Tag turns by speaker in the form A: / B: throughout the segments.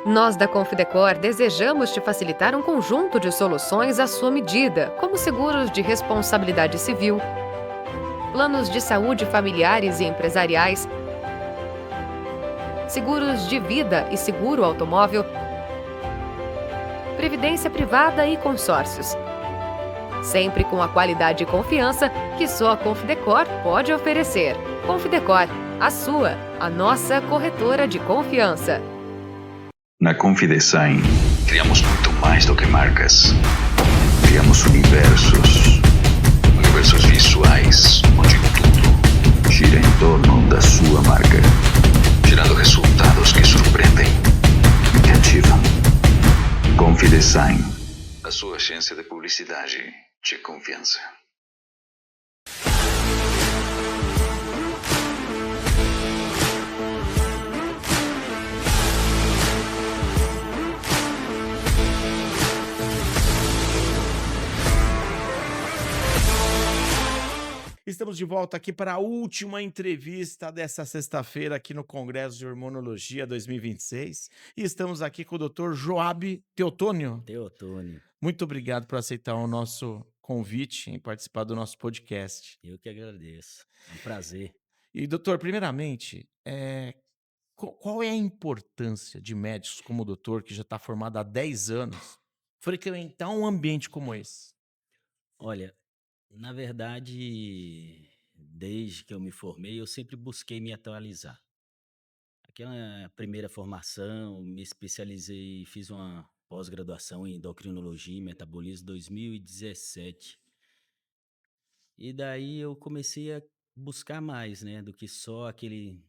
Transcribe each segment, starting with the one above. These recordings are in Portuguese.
A: Nós da Confidecor desejamos te facilitar um conjunto de soluções à sua medida, como seguros de responsabilidade civil, planos de saúde familiares e empresariais, seguros de vida e seguro automóvel, previdência privada e consórcios. Sempre com a qualidade e confiança que só a Confidecor pode oferecer. Confidecor, a sua, a nossa corretora de confiança.
B: Na Confidesign, criamos muito mais do que marcas. Criamos universos visuais, onde tudo gira em torno da sua marca, gerando resultados que surpreendem e cativam. Confidesign, a sua agência de publicidade de confiança.
C: Estamos de volta aqui para a última entrevista dessa sexta-feira aqui no Congresso de Hormonologia 2026. E estamos aqui com o Dr. Joab Teotônio.
D: Teotônio,
C: Muito obrigado por aceitar o nosso convite em participar do nosso podcast.
D: eu que agradeço. É um prazer.
C: E, doutor, primeiramente, qual é a importância de médicos como o doutor, que já está formado há 10 anos, frequentar um ambiente como esse?
D: Olha, na verdade, desde que eu me formei, eu sempre busquei me atualizar. Aquela primeira formação, me especializei, fiz uma pós-graduação em endocrinologia e metabolismo em 2017. E daí eu comecei a buscar mais, né, do que só aquele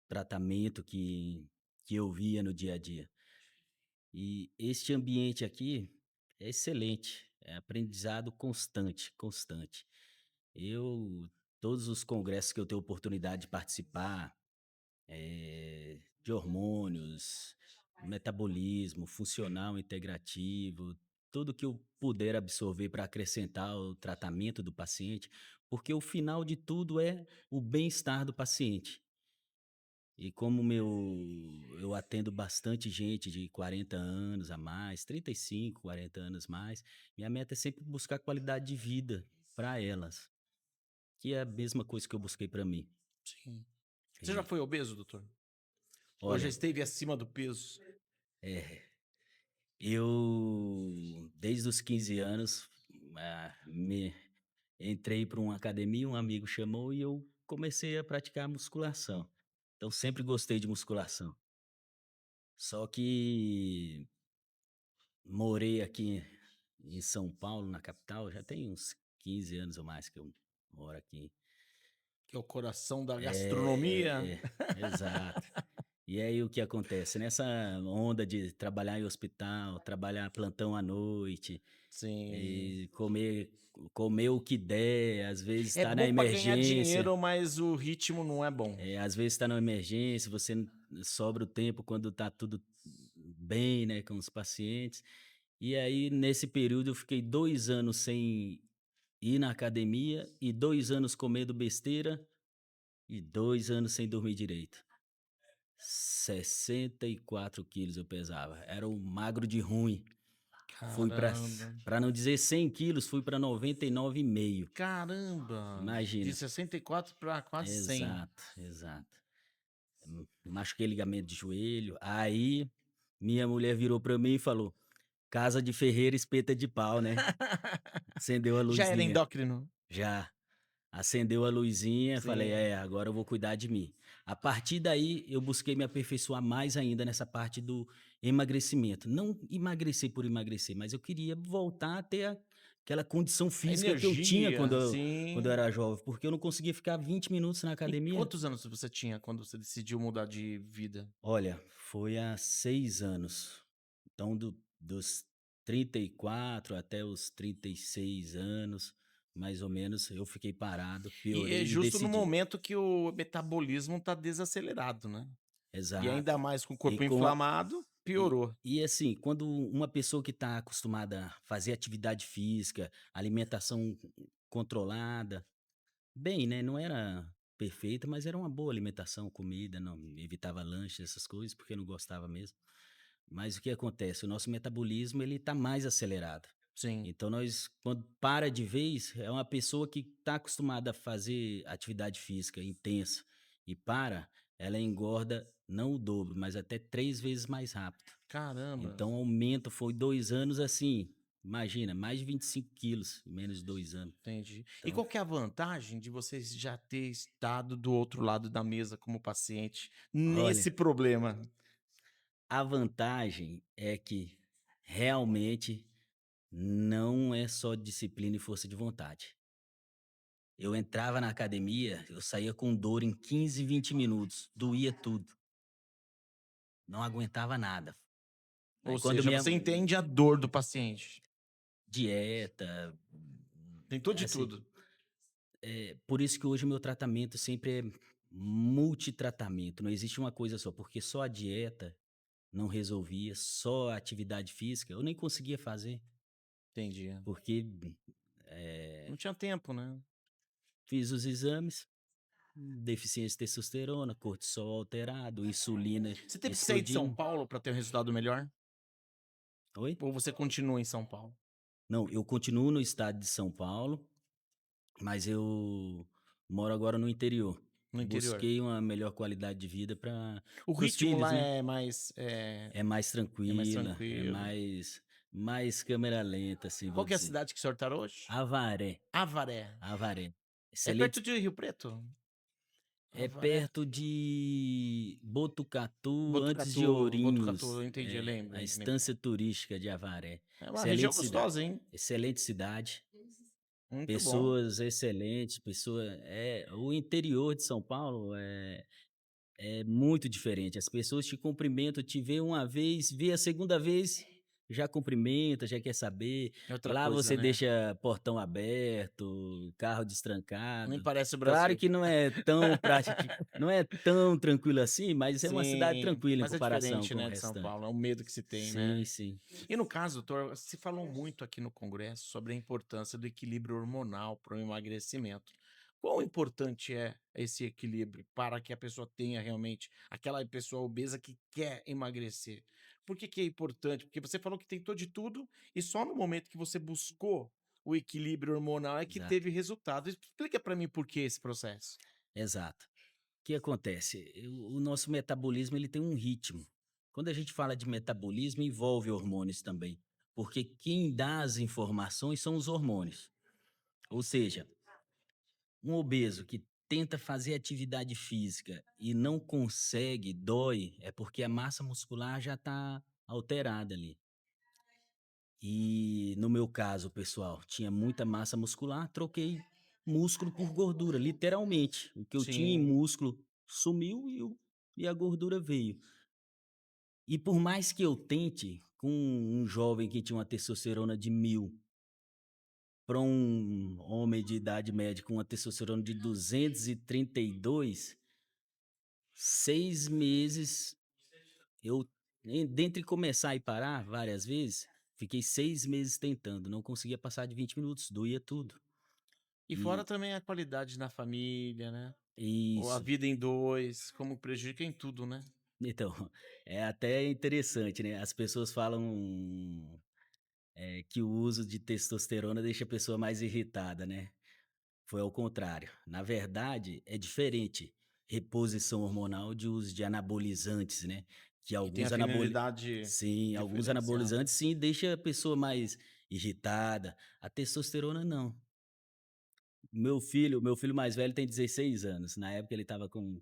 D: tratamento que eu via no dia a dia. E este ambiente aqui é excelente, é aprendizado constante, constante. Eu, todos os congressos que eu tenho oportunidade de participar, de hormônios, metabolismo, funcional integrativo, tudo que eu puder absorver para acrescentar o tratamento do paciente, porque o final de tudo é o bem-estar do paciente. E como eu atendo bastante gente de 40 anos a mais, 35, 40 anos mais, minha meta é sempre buscar qualidade de vida para elas, que é a mesma coisa que eu busquei para mim.
C: Sim. Você já
D: E,
C: foi obeso, doutor? Ou já
D: olha,
C: esteve acima do peso?
D: é, eu desde os 15 anos me entrei para uma academia, um amigo chamou e eu comecei a praticar musculação. Então sempre gostei de musculação. Só que morei aqui em São Paulo, na capital, já tem uns 15 anos ou mais que eu moro aqui.
C: Que é o coração da gastronomia.
D: É, exato. E aí o que acontece? Nessa onda de trabalhar em hospital, trabalhar plantão à noite,
C: Sim.
D: e comer o que der, às vezes
C: É
D: está na
C: bom para ganhar
D: emergência,
C: dinheiro, mas o ritmo não é bom.
D: às vezes está na emergência, sobra o tempo quando está tudo bem, né, com os pacientes. E aí, nesse período, eu fiquei 2 anos sem ir na academia e 2 anos comendo besteira e 2 anos sem dormir direito. 64 quilos eu pesava. Era um magro de ruim. Fui
C: Caramba.
D: para não dizer 100 quilos, fui para 99,5.
C: Caramba. De
D: Imagina.
C: 64 para quase 100.
D: Exato, exato. Machuquei ligamento de joelho. Aí, minha mulher virou para mim e falou: Casa de ferreiro, espeta de pau, né? Acendeu a
C: Já era
D: luzinha.
C: endócrino?
D: Já. Acendeu a luzinha, falei:
C: Sim.
D: agora eu vou cuidar de mim. A partir daí, eu busquei me aperfeiçoar mais ainda nessa parte do emagrecimento. Não emagrecer por emagrecer, mas eu queria voltar a ter aquela condição
C: A
D: física que eu tinha
C: energia,
D: quando eu
C: sim.
D: era jovem, porque eu não conseguia ficar 20 minutos na
C: E
D: academia.
C: quantos anos você tinha quando você decidiu mudar de vida?
D: Olha, foi há 6 anos. Então, dos 34 até os 36 anos, mais ou menos, eu fiquei parado,
C: E é
D: piorei e
C: justo no
D: decidi.
C: momento que o metabolismo tá desacelerado, né? E ainda
D: Exato.
C: mais com o
D: E
C: corpo
D: com a
C: inflamado,
D: e
C: piorou.
D: e assim, quando uma pessoa que está acostumada a fazer atividade física, alimentação controlada, bem, né, não era perfeita, mas era uma boa alimentação, comida, não evitava lanche, essas coisas, porque eu não gostava mesmo. Mas o que acontece? O nosso metabolismo ele está mais acelerado.
C: Sim.
D: Então nós, quando para de vez, é uma pessoa que está acostumada a fazer atividade física intensa e para, ela engorda não o dobro, mas até 3 vezes mais rápido.
C: Caramba,
D: Então o aumento foi 2 anos assim, imagina, mais de 25 quilos em menos de 2 anos.
C: entendi. E
D: Então,
C: qual que é a vantagem de vocês já ter estado do outro lado da mesa como paciente nesse
D: olha,
C: problema?
D: a vantagem é que realmente não é só disciplina e força de vontade. Eu entrava na academia, eu saía com dor em 15, 20 minutos, doía tudo, não aguentava nada.
C: Ou
D: Aí quando
C: seja,
D: minha
C: você entende a dor do paciente.
D: dieta,
C: Tentou de
D: assim,
C: tudo.
D: por isso que hoje o meu tratamento sempre é multitratamento, não existe uma coisa só, porque só a dieta não resolvia, só a atividade física eu nem conseguia fazer,
C: Entendi.
D: porque,
C: Não
D: eh,
C: tinha tempo, né?
D: fiz os exames, deficiência de testosterona, cortisol alterado, insulina
C: Você teve que sair de São
D: explodindo.
C: Paulo para ter um resultado melhor?
D: Oi?
C: Ou você continua em São Paulo?
D: Não, eu continuo no estado de São Paulo, mas eu moro agora no interior.
C: No interior?
D: Busquei uma melhor qualidade de vida para
C: O
D: os
C: ritmo
D: filhos,
C: lá
D: né?
C: é
D: É mais
C: é mais
D: tranquila, é
C: tranquilo.
D: mais câmera lenta, assim, vou
C: Qual que é a
D: dizer.
C: cidade que o senhor tá hoje?
D: Avaré,
C: Avaré.
D: Avaré.
C: É perto
D: Excelente.
C: de Rio Preto?
D: É
C: Avaré.
D: perto de Botucatu, antes de
C: Botucatu, eu
D: Ourinhos,
C: entendi, eu lembro,
D: a
C: lembro.
D: estância turística de Avaré.
C: É uma região
D: Excelente cidade,
C: gostosa, hein?
D: excelente cidade.
C: Muito bom.
D: Pessoas excelentes, o interior de São Paulo é muito diferente, as pessoas te cumprimentam, te vê uma vez, vê a segunda vez, já cumprimenta, já quer saber.
C: É outra
D: Lá
C: coisa,
D: você
C: né?
D: deixa portão aberto, carro
C: Nem
D: destrancado.
C: parece o
D: Claro
C: Brasil.
D: que não é tão prático, não é tão tranquilo assim, mas é uma cidade
C: Sim,
D: tranquila em
C: mas é
D: comparação
C: diferente,
D: com o
C: né, de São
D: restante.
C: Paulo. É o medo que se tem, né?
D: Sim, sim,
C: E no caso, doutor, se falou muito aqui no Congresso sobre a importância do equilíbrio hormonal para o emagrecimento. Quão importante é esse equilíbrio para que a pessoa tenha realmente aquela pessoa obesa que quer emagrecer? Por que que é importante? Porque você falou que tentou de tudo e só no momento que você buscou o equilíbrio hormonal é que
D: exato,
C: teve resultado. Explica para mim por que esse processo.
D: exato. O que acontece? O nosso metabolismo ele tem um ritmo. Quando a gente fala de metabolismo, envolve hormônios também, porque quem dá as informações são os hormônios. Ou seja, um obeso que tenta fazer atividade física e não consegue, dói, é porque a massa muscular já está alterada ali. E no meu caso, pessoal, tinha muita massa muscular, troquei músculo por gordura, literalmente. O que eu tinha em
C: Sim.
D: músculo sumiu e a gordura veio. E por mais que eu tente, com um jovem que tinha uma testosterona de 1000 para um homem de idade média com uma testosterona de 232, 6 meses eu, dentre começar e parar várias vezes, fiquei 6 meses tentando, não conseguia passar de 20 minutos, doía tudo.
C: E fora
D: E
C: também a qualidade na família, né? Ou a
D: isso.
C: vida em dois, como prejudica em tudo, né?
D: Então, é até interessante, né, as pessoas falam, que o uso de testosterona deixa a pessoa mais irritada, né. Foi ao contrário. Na verdade, é diferente reposição hormonal de uso de anabolizantes, né, que
C: Que tem a
D: alguns
C: finalidade
D: sim, alguns
C: diferenciada.
D: anabolizantes sim, deixa a pessoa mais irritada, a testosterona não. Meu filho mais velho tem 16 anos, na época ele estava com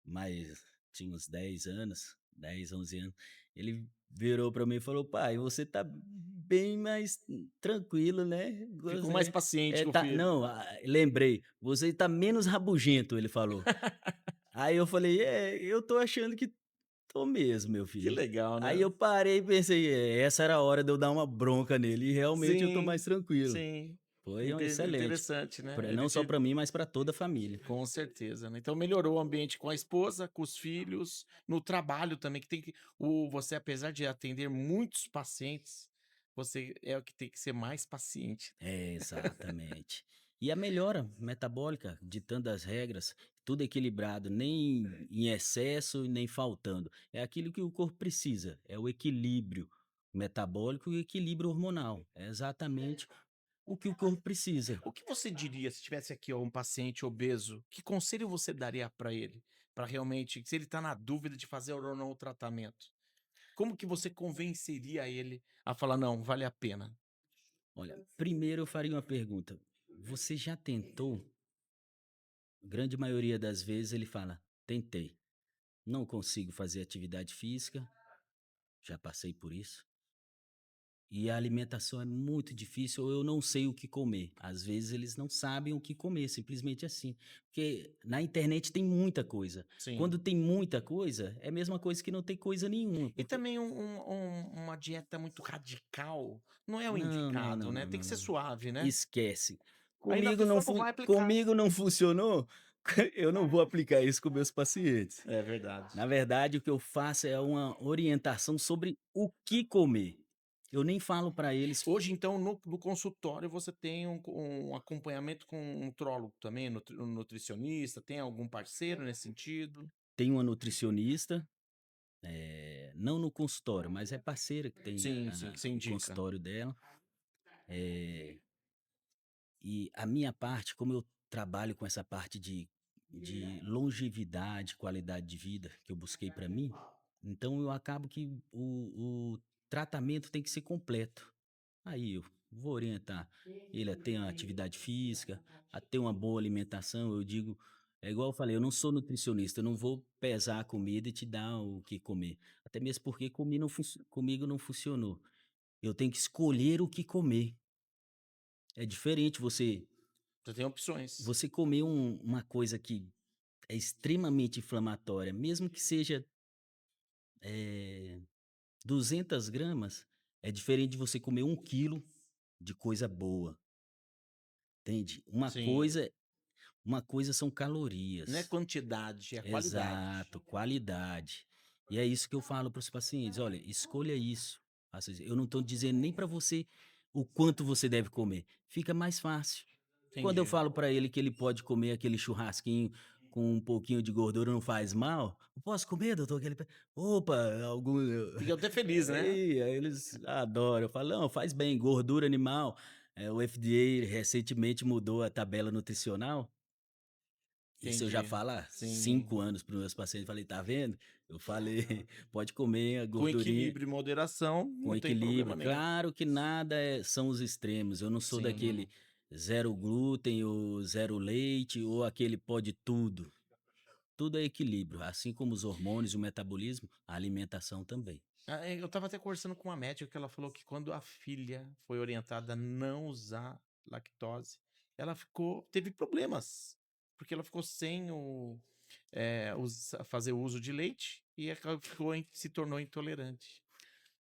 D: mais tinha uns 10 anos, 10, 11 anos, ele virou para mim e falou: "Pai, você tá bem mais tranquilo, né,
C: Ficou mais
D: você
C: paciente com o
D: tá"
C: filho.
D: não, lembrei, "você tá menos rabugento", ele falou. Aí eu falei: "É, eu tô achando que tô mesmo, meu
C: Que
D: filho".
C: legal,
D: Aí
C: né?
D: eu parei e pensei: essa era a hora de eu dar uma bronca nele", e realmente eu tô mais
C: Sim,
D: tranquilo.
C: sim.
D: Foi um excelente,
C: Interessante, né? Ele
D: não só
C: te
D: para mim, mas para toda a família.
C: com certeza, né? Então melhorou o ambiente com a esposa, com os filhos, no trabalho também, que tem que você apesar de atender muitos pacientes, você é o que tem que ser mais paciente.
D: É, exatamente. E a melhora metabólica, ditando as regras, tudo equilibrado, nem em excesso e nem faltando. É aquilo que o corpo precisa, é o equilíbrio metabólico e o equilíbrio hormonal. É exatamente o que o corpo precisa.
C: O que você diria se tivesse aqui, ó, um paciente obeso, que conselho você daria para ele? Para realmente, se ele está na dúvida de fazer ou não o tratamento, como que você convenceria ele a falar: "Não, vale a pena"?
D: Olha, primeiro eu faria uma pergunta: você já tentou? A grande maioria das vezes ele fala: tentei, não consigo fazer atividade física, já passei por isso. E a alimentação é muito difícil ou eu não sei o que comer. Às vezes eles não sabem o que comer, simplesmente assim. Porque na internet tem muita coisa.
C: Sim.
D: Quando tem muita coisa, é a mesma coisa que não tem coisa nenhuma.
C: E
D: Porque
C: também uma dieta muito radical não é o
D: não, não,
C: indicado,
D: não,
C: né,
D: não,
C: tem que
D: não,
C: ser
D: não.
C: suave, né.
D: Esquece.
C: Aí a
D: Comigo não,
C: pessoa não vai aplicar.
D: comigo não funcionou, eu não vou aplicar isso com meus pacientes.
C: É verdade.
D: Na verdade, o que eu faço é uma orientação sobre o que comer. Eu nem falo para eles.
C: Hoje então no consultório você tem um acompanhamento com um nutrólogo também, um nutricionista, tem algum parceiro nesse sentido?
D: Tem uma nutricionista, não no consultório, mas é parceira que tem
C: Sim, sim, que você
D: o
C: indica.
D: consultório dela. Eh, e a minha parte, como eu trabalho com essa parte de longevidade, qualidade de vida que eu busquei para mim, então eu acabo que o tratamento tem que ser completo. Aí eu vou orientar ele a ter uma atividade física, a ter uma boa alimentação. Eu digo, é igual eu falei, eu não sou nutricionista, eu não vou pesar a comida e te dar o que comer. Até mesmo porque comigo não funcionou. Eu tenho que escolher o que comer. É diferente
C: Você tem opções.
D: você comer uma coisa que é extremamente inflamatória, mesmo que seja 200 gramas, é diferente de você comer 1 quilo de coisa boa, entende?
C: Sim,
D: Uma coisa são
C: não é
D: calorias.
C: quantidade, é qualidade.
D: Exato, qualidade. E é isso que eu falo para os pacientes: "Olha, escolha isso". Faça isso. Eu não estou dizendo nem para você o quanto você deve comer, fica mais fácil. Quando eu
C: Entendi.
D: falo para ele que ele pode comer aquele churrasquinho com um pouquinho de gordura, não faz mal, "Eu posso comer, doutor?" Que ele pe opa, algum
C: Fica até feliz, né.
D: aí eles adoram. Eu falo: "Não, faz bem, gordura animal". O FDA recentemente mudou a tabela nutricional. Isso eu já
C: Entendi.
D: falo há
C: Sim.
D: 5 anos para os meus pacientes, falei: "Tá vendo? Eu falei, pode comer a
C: Com
D: gordurinha
C: equilíbrio e moderação,
D: com
C: não tem
D: equilíbrio".
C: problema nenhum.
D: Claro que nada são os extremos, eu não sou
C: Sim.
D: daquele zero glúten ou zero leite ou aquele pode tudo. Tudo é equilíbrio, assim como os hormônios e o metabolismo, a alimentação também.
C: Eu estava até conversando com uma médica que ela falou que quando a filha foi orientada a não usar lactose, ela teve problemas, porque ela ficou sem fazer uso de leite e se tornou intolerante.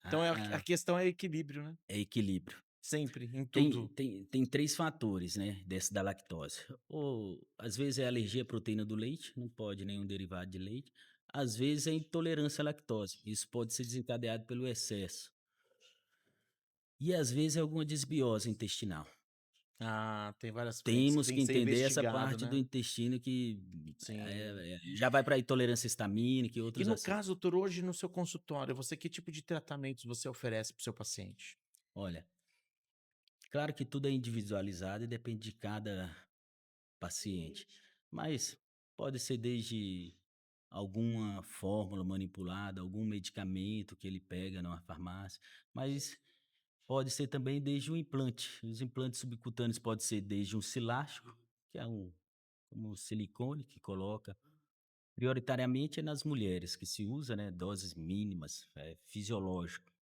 C: Então a
D: Ah,
C: questão é equilíbrio, né?
D: é equilíbrio.
C: Sempre, em
D: Tem
C: tudo.
D: tem tem 3 fatores, né, desse da lactose. Ou, às vezes, é alergia à proteína do leite, não pode nenhum derivado de leite. Às vezes, é intolerância à lactose, isso pode ser desencadeado pelo excesso. E, às vezes, é alguma desbiose intestinal.
C: Ah, tem várias frentes que
D: Temos
C: tem
D: que
C: que ser
D: entender essa
C: investigado,
D: parte do
C: né?
D: intestino que,
C: Sim.
D: já vai para intolerância histamínica e
C: E
D: outros
C: no
D: assim.
C: caso, doutor, hoje no seu consultório, você que tipo de tratamentos você oferece para o seu paciente?
D: Olha, claro que tudo é individualizado e depende de cada paciente, mas pode ser desde alguma fórmula manipulada, algum medicamento que ele pega numa farmácia, mas pode ser também desde um implante. Os implantes subcutâneos pode ser desde um cilástico, que é como silicone que coloca, prioritariamente é nas mulheres que se usa, né, doses mínimas, fisiológico.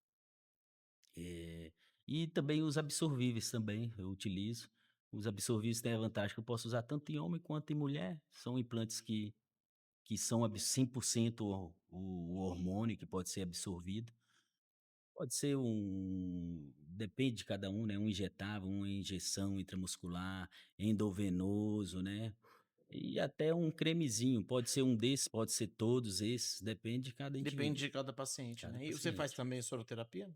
D: Eh, e também os absorvíveis também eu utilizo. Os absorvíveis têm a vantagem que eu posso usar tanto em homem quanto em mulher, são implantes que são 100% o hormônio que pode ser absorvido. Pode ser depende de cada um, né, um injetável, uma injeção intramuscular, endovenoso, né, e até um cremezinho, pode ser um desses, pode ser todos esses, depende de cada
C: Depende
D: indivíduo,
C: de cada paciente,
D: cada
C: né? E você faz
D: paciente.
C: também soroterapia?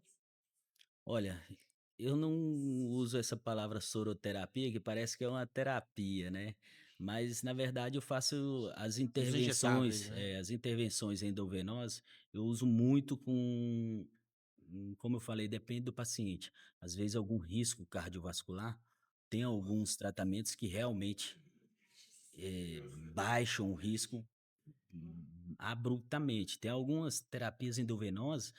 D: Olha, eu não uso essa palavra soroterapia, que parece que é uma terapia, né. Mas, na verdade, eu faço
C: Os injetáveis, né?
D: as intervenções endovenosas, eu uso muito com como eu falei, depende do paciente. Às vezes, algum risco cardiovascular, tem alguns tratamentos que realmente, baixam o risco abruptamente. Tem algumas terapias endovenosas,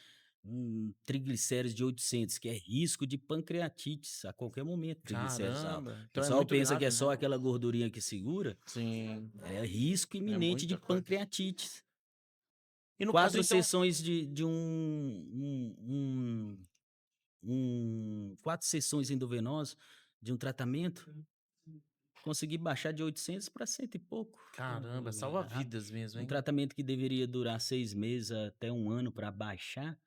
D: triglicéridos de 800, que é risco de pancreatites a qualquer momento, triglicéridos altos.
C: Caramba,
D: O
C: então é
D: pessoal
C: muito
D: pensa que é
C: grave,
D: só
C: né?
D: aquela gordurinha que segura,
C: Sim,
D: é risco
C: é
D: iminente de
C: muita coisa.
D: pancreatites.
C: E no caso,
D: 4
C: então,
D: sessões de um 4 sessões endovenosas de um tratamento, consegui baixar de 800 para 100 e pouco.
C: caramba, salva vidas mesmo,
D: Um
C: hein?
D: tratamento que deveria durar 6 meses até 1 ano para baixar,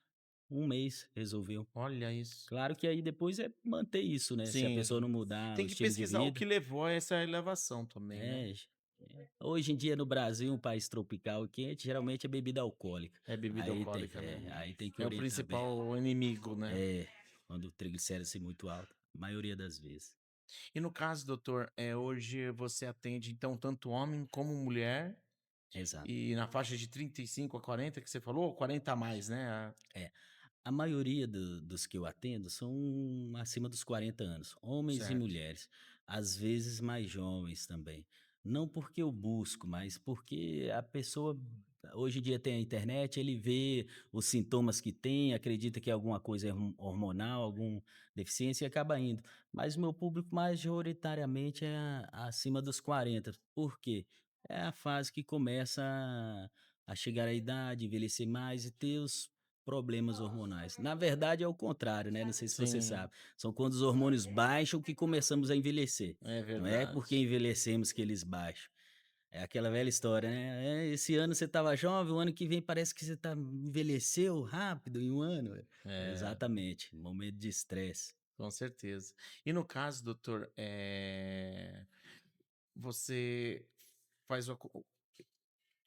D: 1 mês resolveu.
C: Olha isso.
D: Claro que aí depois é manter isso, né, se a pessoa
C: Sim,
D: não mudar o
C: tem que
D: estilo de
C: pesquisar o
D: vida.
C: que levou a essa elevação também, né?
D: É, hoje em dia no Brasil, um país tropical e quente, geralmente é bebida alcoólica.
C: É bebida alcoólica, né?
D: Aí tem que
C: É o
D: orientar bem.
C: principal inimigo, né?
D: É, quando o triglicérides é muito alto, maioria das vezes.
C: E no caso, doutor, hoje você atende então tanto homem como mulher
D: Exato.
C: e na faixa de 35 a 40 que você falou, ou 40 a mais, né?
D: É. A maioria dos que eu atendo são acima dos 40 anos, homens e
C: Certo.
D: mulheres, às vezes mais jovens também. Não porque eu busco, mas porque a pessoa hoje em dia tem a internet, ele vê os sintomas que tem, acredita que é alguma coisa hormonal, alguma deficiência e acaba indo. Mas o meu público majoritariamente é acima dos 40. Por quê? É a fase que começa a chegar à idade, envelhecer mais e ter os problemas hormonais. Na verdade é o contrário, né, não sei se você
C: Sim,
D: sabe, são quando os hormônios baixam que começamos a envelhecer.
C: é
D: Não é porque
C: verdade.
D: envelhecemos que eles baixam. É aquela velha história, né, esse ano você estava jovem, o ano que vem parece que você envelheceu rápido em 1 ano.
C: É,
D: Exatamente, momento de estresse.
C: com certeza. E no caso, doutor, você faz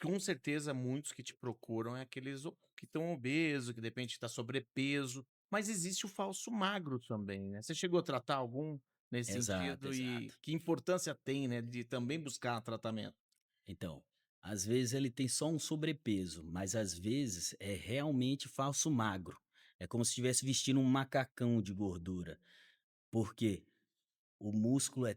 C: com certeza muitos que te procuram é aqueles que estão obesos, que de repente está sobrepeso, mas existe o falso magro também, né? Você chegou a tratar algum nesse
D: Exato,
C: sentido e
D: exato.
C: que importância tem, né, de também buscar tratamento?
D: Então, às vezes ele tem só um sobrepeso, mas às vezes é realmente falso magro. É como se estivesse vestindo um macacão de gordura. Porque o músculo é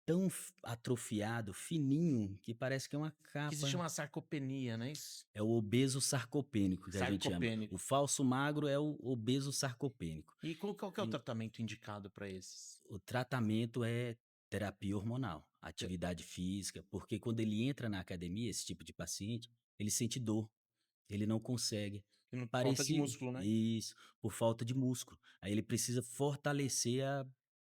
D: tão atrofiado, fininho, que parece que é uma
C: Que existe
D: capa.
C: uma sarcopenia, não é isso?
D: É o obeso sarcopênico que a gente chama. O
C: Sarcopênico.
D: falso magro é o obeso sarcopênico.
C: E qual que é o
D: E
C: tratamento indicado para esses?
D: o tratamento é terapia hormonal,
C: Te-
D: atividade física, porque quando ele entra na academia, esse tipo de paciente, ele sente dor, ele não consegue.
C: Falta de
D: Parecido
C: músculo, né?
D: isso, por falta de músculo. Aí ele precisa fortalecer a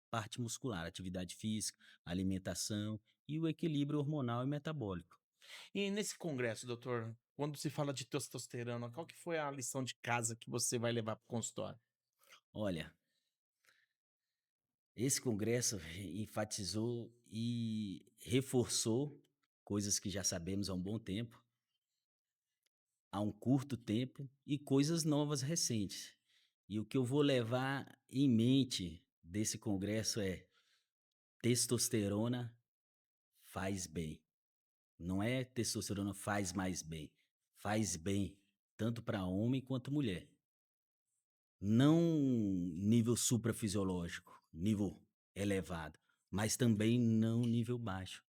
D: parte muscular, atividade física, alimentação e o equilíbrio hormonal e metabólico.
C: E nesse congresso, doutor, quando se fala de testosterona, qual que foi a lição de casa que você vai levar para o consultório?
D: Olha, esse congresso enfatizou e reforçou coisas que já sabemos há um bom tempo, há um curto tempo, e coisas novas recentes. E o que eu vou levar em mente desse congresso é: testosterona faz bem. Não é testosterona faz mais bem, faz bem tanto para homem quanto mulher. Não nível suprafisiológico, nível elevado, mas também não nível baixo.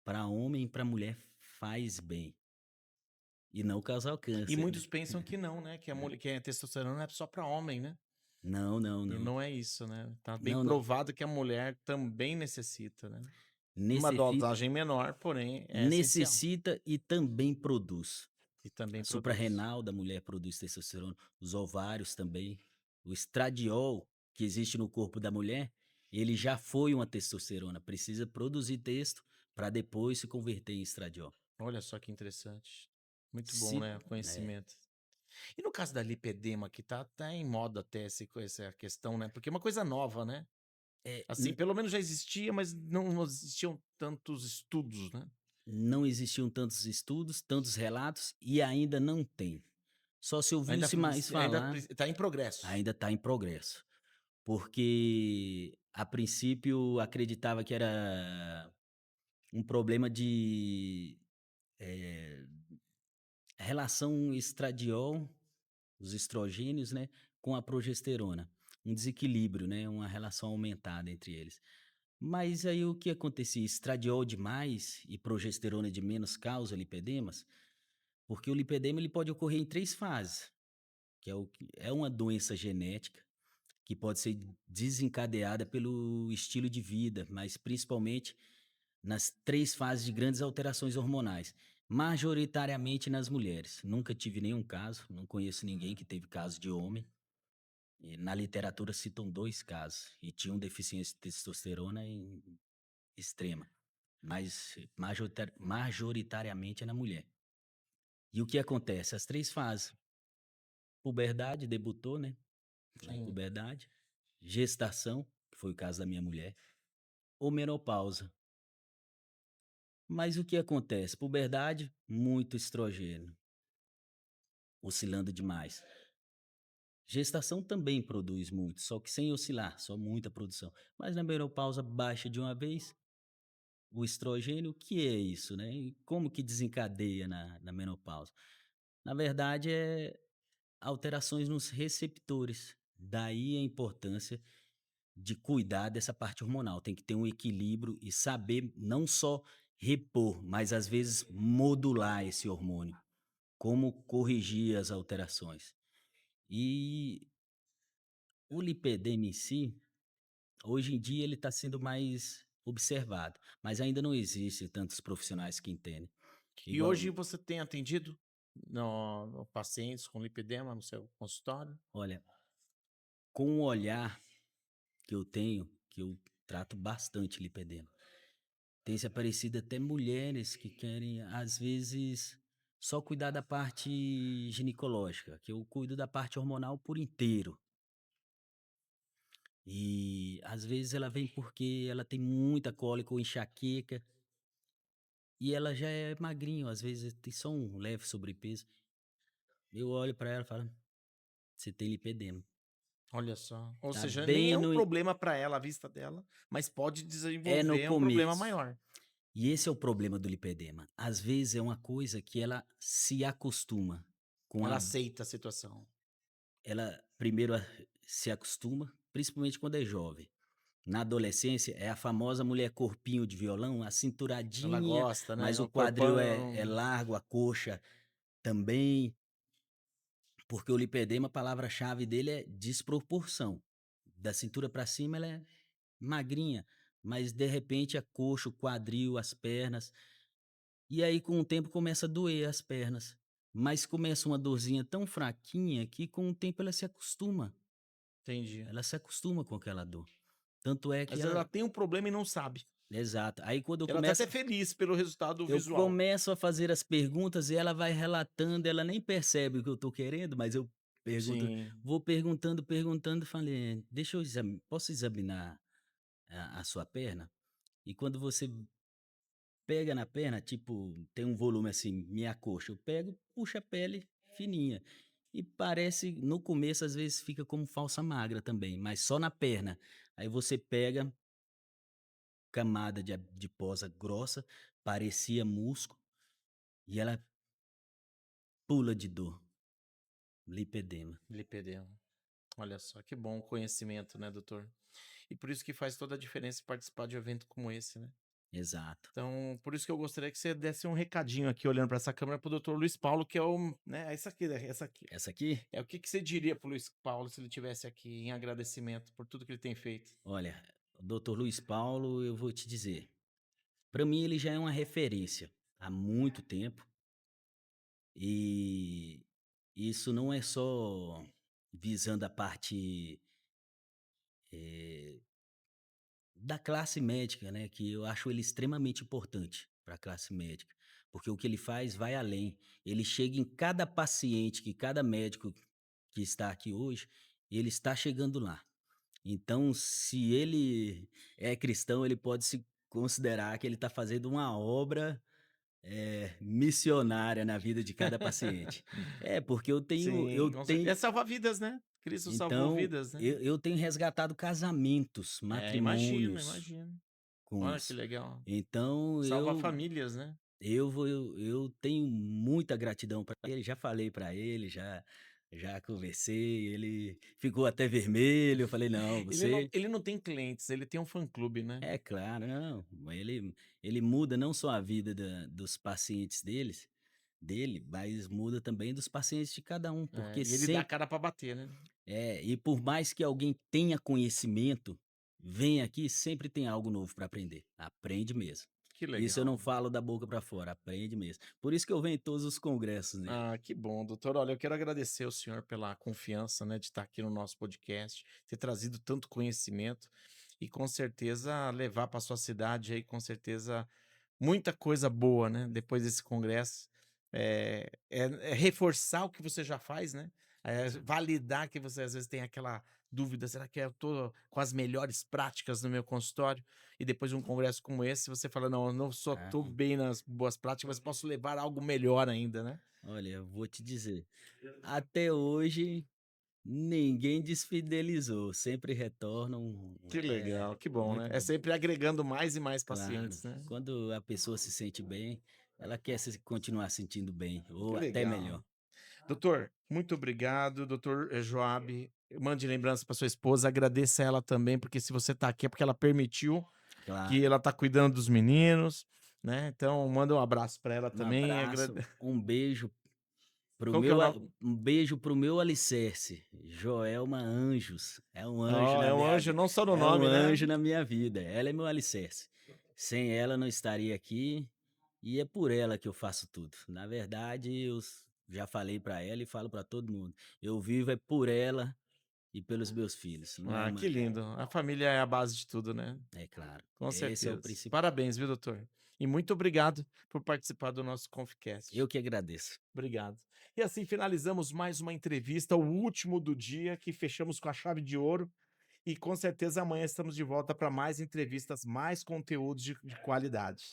D: Para homem e para mulher faz bem e não causar
C: E
D: câncer, né.
C: muitos pensam que não, né? Que a mulher, que a testosterona é só para homem, né?
D: Não, não,
C: E
D: não.
C: não é isso, né? Tá bem
D: Não, não.
C: provado que a mulher também necessita, né? Numa
D: Necessita
C: dosagem menor, porém é essencial.
D: necessita e também produz.
C: E também
D: A
C: produz.
D: suprarrenal da mulher produz testosterona, os ovários também. O estradiol que existe no corpo da mulher, ele já foi uma testosterona, precisa produzir testo para depois se converter em estradiol.
C: Olha só que interessante. Muito bom,
D: Se
C: né? O
D: é,
C: conhecimento. E no caso da lipedema, que tá em moda até essa questão, né? Porque é uma coisa nova, né?
D: é,
C: Assim, pelo menos já existia, mas não existiam tantos estudos, né?
D: não existiam tantos estudos, tantos relatos e ainda não tem. Só se
C: Ainda,
D: ouviu-se mais
C: ainda
D: falar,
C: tá em progresso.
D: ainda está em progresso. porque a princípio acreditava que era um problema de eh, relação estradiol, os estrogênios, né, com a progesterona, um desequilíbrio, né, uma relação aumentada entre eles. Mas aí o que acontecia? Estradiol demais e progesterona de menos causa lipedemas, porque o lipedema ele pode ocorrer em 3 fases, que é uma doença genética que pode ser desencadeada pelo estilo de vida, mas principalmente nas 3 fases de grandes alterações hormonais, majoritariamente nas mulheres. Nunca tive nenhum caso, não conheço ninguém que teve caso de homem. E na literatura citam 2 casos, e tinham deficiência de testosterona extrema, mas majoritariamente é na mulher. E o que acontece? As 3 fases: puberdade, debutou, né, na
C: Sim.
D: puberdade, gestação, que foi o caso da minha mulher, ou menopausa. Mas o que acontece? Puberdade, muito estrogênio, oscilando demais. Gestação também produz muito, só que sem oscilar, só muita produção. Mas na menopausa baixa de uma vez, o estrogênio, o que é isso, né? E como que desencadeia na menopausa? Na verdade, é alterações nos receptores. Daí a importância de cuidar dessa parte hormonal. Tem que ter um equilíbrio e saber não só repor, mas às vezes modular esse hormônio. Como corrigir as alterações. E o lipedema em si, hoje em dia ele está sendo mais observado, mas ainda não existe tantos profissionais que entendem.
C: E
D: Igual,
C: hoje você tem atendido no pacientes com lipedema no seu consultório?
D: olha, com o olhar que eu tenho, que eu trato bastante lipedema, tem se aparecido até mulheres que querem, às vezes, só cuidar da parte ginecológica, que eu cuido da parte hormonal por inteiro. E às vezes ela vem porque ela tem muita cólica ou enxaqueca e ela já é magrinha, às vezes tem só um leve sobrepeso. Eu olho pra ela e falo: "Você tem lipedema".
C: Olha só. Ou
D: Tá
C: seja, nem é
D: bem
C: um
D: no
C: problema para ela, à vista dela, mas pode
D: É no
C: desenvolver um problema
D: começo.
C: maior.
D: E esse é o problema do lipedema. Às vezes é uma coisa que ela se acostuma com
C: Ela
D: a
C: aceita a situação.
D: ela primeiro se acostuma, principalmente quando é jovem. Na adolescência é a famosa mulher corpinho de violão,
C: Ela
D: acinturadinha,
C: gosta, né?
D: mas o
C: O
D: quadril é
C: corpão.
D: largo, a coxa também, porque o lipedema, a palavra-chave dele é desproporção. Da cintura para cima ela é magrinha, mas de repente a coxa, o quadril, as pernas, e aí com o tempo começa a doer as pernas, mas começa uma dorzinha tão fraquinha que com o tempo
C: Entendi.
D: ela se acostuma com aquela dor. Tanto é
C: Às
D: que
C: vezes ela
D: ela
C: tem um problema e não sabe.
D: exato. Aí quando
C: Ela tá até feliz pelo resultado
D: eu
C: visual.
D: começo a fazer as perguntas e ela vai relatando, ela nem percebe o que eu tô querendo, mas eu pergunto
C: Sim,
D: vou perguntando, perguntando, falei: "Deixa eu posso examinar a sua perna?". E quando você pega na perna, tipo, tem um volume assim, minha coxa, eu pego, puxo a pele fininha. E parece, no começo, às vezes fica como falsa magra também, mas só na perna. Aí você pega camada de adiposa grossa, parecia músculo, e ela pula de dor, lipedema.
C: lipedema. Olha só, que bom o conhecimento, né, doutor? E por isso que faz toda a diferença participar de um evento como esse, né?
D: Exato.
C: Então, por isso que eu gostaria que você desse um recadinho aqui, olhando para essa câmera, para o doutor Luiz Paulo, que é o, né, essa aqui, né, essa aqui.
D: Essa aqui,
C: É o que que você diria pro Luiz Paulo se ele tivesse aqui em agradecimento por tudo que ele tem feito?
D: olha, o doutor Luiz Paulo, eu vou te dizer, para mim ele já é uma referência há muito tempo, e isso não é só visando a parte eh, da classe médica, né, que eu acho ele extremamente importante para a classe médica, porque o que ele faz vai além. Ele chega em cada paciente, que cada médico que está aqui hoje, ele está chegando lá. Então, se ele é cristão, ele pode se considerar que ele está fazendo uma obra missionária na vida de cada paciente. É, porque
C: Sim,
D: eu
C: com certeza.
D: tenho
C: É salvar vidas, né? Cristo salvou
D: Então,
C: vidas, né?
D: eu tenho resgatado casamentos,
C: Imagino,
D: matrimônios
C: imagino.
D: com
C: Olha que
D: isso.
C: legal.
D: Então
C: Salva famílias, né?
D: eu tenho muita gratidão para ele, já falei para ele, já conversei, ele ficou até vermelho, eu falei: "Não, você".
C: Ele não tem clientes, ele tem um fã-clube, né?
D: É claro, não, ele muda não só a vida dos pacientes dele, mas muda também dos pacientes de cada um,
C: É,
D: porque
C: e ele dá a
D: sempre
C: cara pra bater, né?
D: e por mais que alguém tenha conhecimento, vem aqui, sempre tem algo novo para aprender. Aprende mesmo.
C: Que
D: Isso eu não
C: legal.
D: falo da boca para fora, aprende mesmo. Por isso que eu venho em todos os congressos dele.
C: Ah, que bom, doutor. Olha, eu quero agradecer ao senhor pela confiança, né, de estar aqui no nosso podcast, ter trazido tanto conhecimento e com certeza levar para sua cidade aí, com certeza, muita coisa boa, né, depois desse congresso. É reforçar o que você já faz, né? É validar que você às vezes tem aquela dúvida, será que eu tô com as melhores práticas no meu consultório? E depois de um congresso como esse, você fala, não, eu não só
D: Ah,
C: tô bem nas boas práticas, mas posso levar algo melhor ainda, né?
D: olha, eu vou te dizer, até hoje ninguém desfidelizou, sempre retornam,
C: Que legal, que bom, né?
D: muito
C: É
D: bom.
C: sempre agregando mais e mais
D: Claro,
C: pacientes, né?
D: quando a pessoa se sente bem, ela quer se continuar sentindo bem,
C: Que
D: ou até
C: legal.
D: melhor.
C: Doutor, muito obrigado, doutor Joab. Mande lembrança para sua esposa, agradeça ela também, porque se você tá aqui é porque ela permitiu que
D: Claro.
C: ela tá cuidando dos meninos, né? Então, manda um abraço para ela
D: Um
C: também.
D: abraço, um beijo
C: Como que é o nome?
D: um beijo para o meu alicerce, Joelma Anjos, é um anjo
C: Ó,
D: na
C: é um
D: minha
C: anjo
D: vida,
C: não só no
D: é um
C: nome, né?
D: anjo na minha vida, ela é meu alicerce. Sem ela não estaria aqui, e é por ela que eu faço tudo. Na verdade, já falei para ela e falo para todo mundo, eu vivo é por ela e pelos meus filhos, não é
C: Ah, que
D: uma
C: lindo. A família é a base de tudo, né?
D: é claro,
C: Com
D: esse é o
C: certeza.
D: principal.
C: Parabéns, viu, doutor? E muito obrigado por participar do nosso
D: Eu
C: Confcast.
D: que agradeço.
C: Obrigado. E assim finalizamos mais uma entrevista, o último do dia, que fechamos com a chave de ouro. E com certeza amanhã estamos de volta para mais entrevistas, mais conteúdos de qualidade.